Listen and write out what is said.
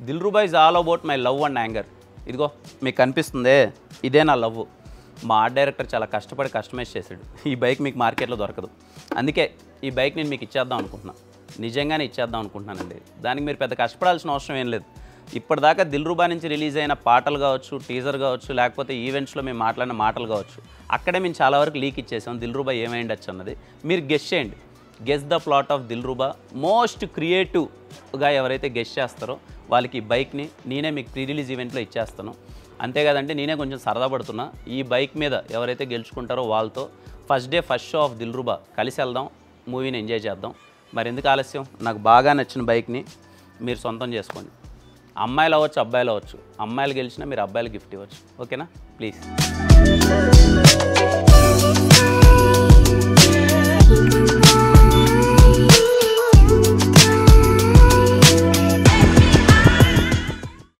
Dilruba is all about my love and anger. ఇదిగో మీకు కనిపిస్తుందే, ఇదే నా లవ్. మా ఆర్ట్ డైరెక్టర్ చాలా కష్టపడి కస్టమైజ్ చేశాడు. ఈ బైక్ మీకు మార్కెట్లో దొరకదు. అందుకే ఈ బైక్ నేను మీకు ఇచ్చేద్దాం అనుకుంటున్నాను. నిజంగానే ఇచ్చేద్దాం అనుకుంటున్నానండి. దానికి మీరు పెద్ద కష్టపడాల్సిన అవసరం ఏం లేదు. ఇప్పటిదాకా దిల్రుబా నుంచి రిలీజ్ అయిన పాటలు కావచ్చు, టీజర్ కావచ్చు, లేకపోతే ఈవెంట్స్లో మేము మాట్లాడిన మాటలు కావచ్చు, అక్కడే మేము చాలా వరకు లీక్ ఇచ్చేసాం. దిల్రుబా ఏమైండొచ్చు అన్నది మీరు గెస్ చేయండి. Guess the plot of Dilruba. Most క్రియేటివ్గా ఎవరైతే గెస్ చేస్తారో వాళ్ళకి ఈ బైక్ని నేనే మీకు ప్రీ రిలీజ్ ఈవెంట్లో ఇచ్చేస్తాను. అంతేకాదంటే నేనే కొంచెం సరదా పడుతున్నా. ఈ బైక్ మీద ఎవరైతే గెలుచుకుంటారో వాళ్ళతో first day first show off Dilruba కలిసి వెళ్దాం, మూవీని ఎంజాయ్ చేద్దాం. మరి ఎందుకు ఆలస్యం? నాకు బాగా నచ్చిన బైక్ని మీరు సొంతం చేసుకోండి. అమ్మాయిలు అవ్వచ్చు, అబ్బాయిలు అవ్వచ్చు. అమ్మాయిలు గెలిచినా మీరు అబ్బాయిలు గిఫ్ట్ ఇవ్వచ్చు. ఓకేనా? ప్లీజ్.